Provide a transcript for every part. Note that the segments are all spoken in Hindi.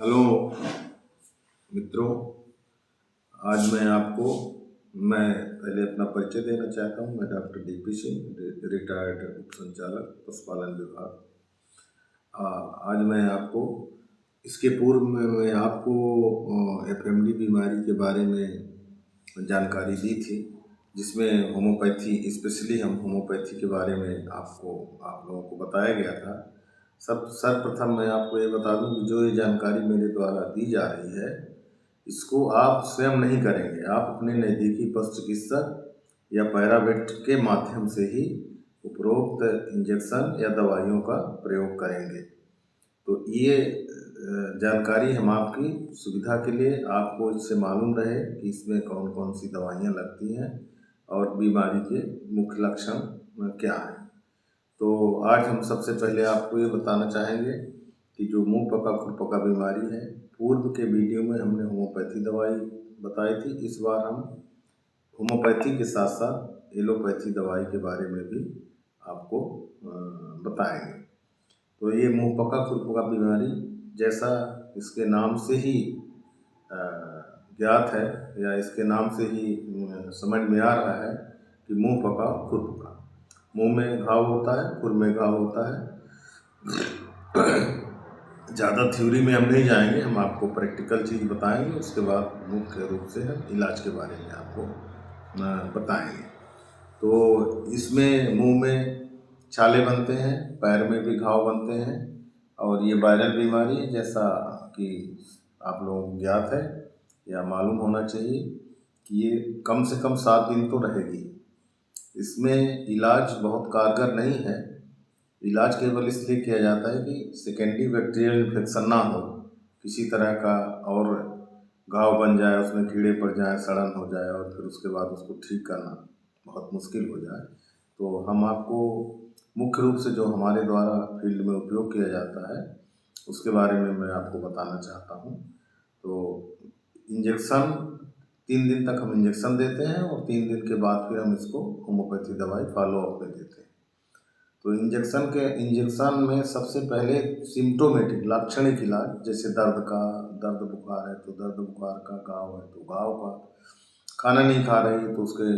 हेलो मित्रों, आज मैं पहले अपना परिचय देना चाहता हूँ। मैं डॉक्टर डीपी सिंह, रिटायर्ड उप संचालक पशुपालन विभाग। आज मैं आपको इसके पूर्व में मैं आपको एफएमडी बीमारी के बारे में जानकारी दी थी, जिसमें होम्योपैथी स्पेशली हम होम्योपैथी के बारे में आप लोगों को बताया गया था। सर्वप्रथम मैं आपको ये बता दूं कि जो ये जानकारी मेरे द्वारा दी जा रही है, इसको आप स्वयं नहीं करेंगे। आप अपने नज़दीकी पशु चिकित्सक या पैरावेट के माध्यम से ही उपरोक्त इंजेक्शन या दवाइयों का प्रयोग करेंगे। तो ये जानकारी हम आपकी सुविधा के लिए आपको इससे मालूम रहे कि इसमें कौन कौन सी दवाइयाँ लगती हैं और बीमारी के मुख्य लक्षण क्या हैं। तो आज हम सबसे पहले आपको ये बताना चाहेंगे कि जो मुंह पका खुरपका बीमारी है, पूर्व के वीडियो में हमने होम्योपैथी दवाई बताई थी। इस बार हम होम्योपैथी के साथ साथ एलोपैथी दवाई के बारे में भी आपको बताएंगे। तो ये मुंह पका खुरपका बीमारी, जैसा इसके नाम से ही ज्ञात है या इसके नाम से ही समझ में आ रहा है कि मुंह पका खुरपका, मुंह में घाव होता है, खुर में घाव होता है। ज़्यादा थ्योरी में हम नहीं जाएंगे, हम आपको प्रैक्टिकल चीज़ बताएंगे। उसके बाद मुख्य रूप से हम इलाज के बारे में आपको बताएंगे। तो इसमें मुंह में छाले बनते हैं, पैर में भी घाव बनते हैं, और ये वायरल बीमारी है, जैसा कि आप लोगों को ज्ञात है या मालूम होना चाहिए कि ये कम से कम 7 दिन तो रहेगी। इसमें इलाज बहुत कारगर नहीं है। इलाज केवल इसलिए किया जाता है कि सेकेंडरी बैक्टीरियल इन्फेक्शन ना हो, किसी तरह का और घाव बन जाए, उसमें कीड़े पड़ जाए, सड़न हो जाए और फिर उसके बाद उसको ठीक करना बहुत मुश्किल हो जाए। तो हम आपको मुख्य रूप से जो हमारे द्वारा फील्ड में उपयोग किया जाता है उसके बारे में मैं आपको बताना चाहता हूँ। तो इंजेक्शन 3 दिन तक हम इंजेक्शन देते हैं और 3 दिन के बाद फिर हम इसको होम्योपैथी दवाई फॉलो अप में देते हैं। तो इंजेक्शन में सबसे पहले सिम्टोमेटिक लाक्षणिक इलाज, जैसे दर्द बुखार है तो दर्द बुखार का, घाव है तो घाव का, खाना नहीं खा रही है तो उसके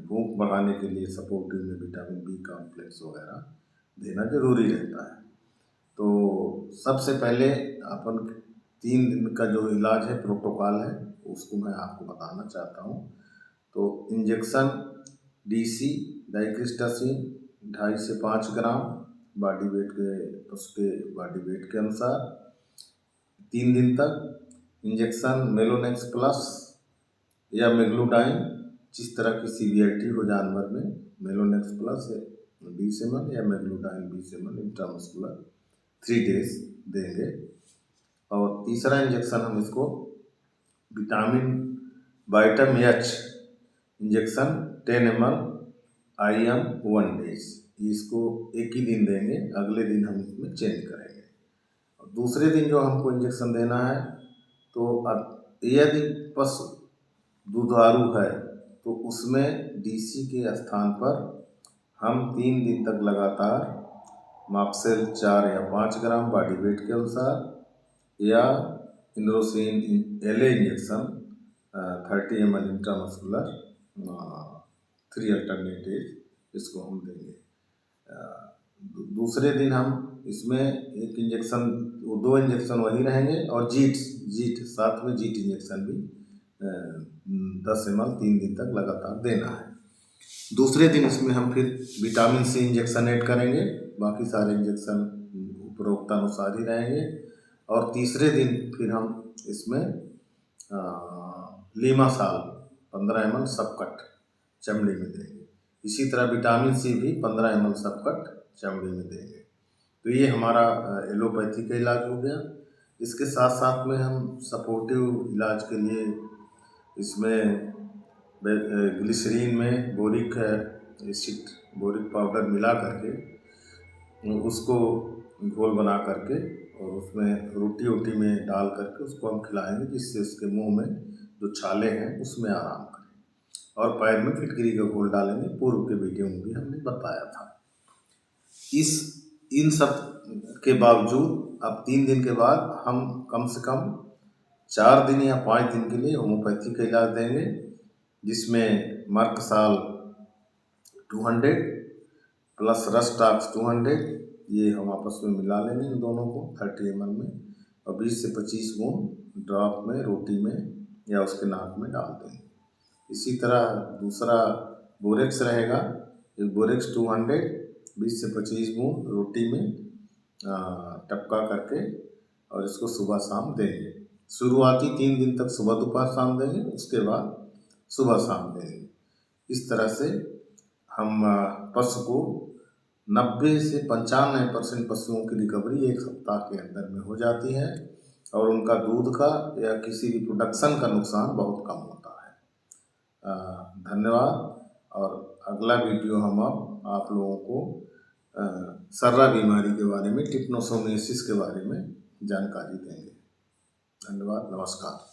भूख बढ़ाने के लिए सपोर्टिव में विटामिन बी कॉम्प्लेक्स वगैरह देना जरूरी रहता है। तो सबसे पहले अपन 3 दिन का जो इलाज है, प्रोटोकॉल है, उसको मैं आपको बताना चाहता हूँ। तो इंजेक्शन डीसी डाइक्रिस्टासिन 2.5 से 5 ग्राम बॉडी वेट के, उसके बॉडी वेट के अनुसार 3 दिन तक। इंजेक्शन मेलोनेक्स प्लस या मेग्लूटाइन, जिस तरह की सीवियरिटी हो जानवर में, मेलोनेक्स प्लस 20 ml या मेग्लूटाइन 20 ml इंट्रामस्कुलर 3 days देंगे। और तीसरा इंजेक्शन हम इसको vitamin vitamin H injection 10 ml IM 1 days, इसको एक ही दिन देंगे, अगले दिन हम इसमें चेंज करेंगे। और दूसरे दिन जो हमको इंजेक्शन देना है, तो यदि पशु दुधारू है तो उसमें डीसी के स्थान पर हम 3 दिन तक लगातार मॉक्सेल 4 या 5 ग्राम बॉडी वेट के अनुसार, या इंद्रोसिन LA injection 30 ml intramuscular 3 alternative, इसको हम देंगे। दूसरे दिन हम इसमें एक इंजेक्शन, 2 इंजेक्शन वही रहेंगे, और जीट साथ में जीट इंजेक्शन भी 10 ml 3 दिन तक लगातार देना है। दूसरे दिन इसमें हम फिर विटामिन सी इंजेक्शन ऐड करेंगे, बाकी सारे इंजेक्शन उपरोक्त अनुसार ही रहेंगे। और तीसरे दिन फिर हम इसमें लीमासाल 15 ml सबकट चमड़ी में देंगे। इसी तरह विटामिन सी भी 15 ml सबकट चमड़ी में देंगे। तो ये हमारा एलोपैथी का इलाज हो गया। इसके साथ साथ में हम सपोर्टिव इलाज के लिए इसमें ग्लिसरीन में बोरिक एसिड, बोरिक पाउडर मिला करके उसको घोल बना करके और उसमें रोटी में डाल करके उसको हम खिलाएंगे, जिससे उसके मुंह में जो छाले हैं उसमें आराम करें। और पैर में फिटकरी का घोल डालेंगे, पूर्व के वीडियो में भी हमने बताया था। इन सब के बावजूद अब 3 दिन के बाद हम कम से कम 4 दिन या 5 दिन के लिए होम्योपैथी का इलाज देंगे, जिसमें मर्कसाल 200 प्लस रस्टाक्स 200 ये हम आपस में मिला लेंगे इन दोनों को 30 ml में, और 20 से 25 बूंद ड्रॉप में रोटी में या उसके नाक में डाल देंगे। इसी तरह दूसरा बोरेक्स रहेगा, ये बोरेक्स 200 20 से 25 बूंद रोटी में टपका करके और इसको सुबह शाम देंगे। शुरुआती 3 दिन तक सुबह दोपहर शाम देंगे, उसके बाद सुबह शाम देंगे। इस तरह से हम पशु को 90 से 95% पशुओं की रिकवरी 1 सप्ताह के अंदर में हो जाती है और उनका दूध का या किसी भी प्रोडक्शन का नुकसान बहुत कम होता है। धन्यवाद। और अगला वीडियो हम अब आप लोगों को सर्रा बीमारी के बारे में, ट्रिपनोसोमियासिस के बारे में जानकारी देंगे। धन्यवाद, नमस्कार।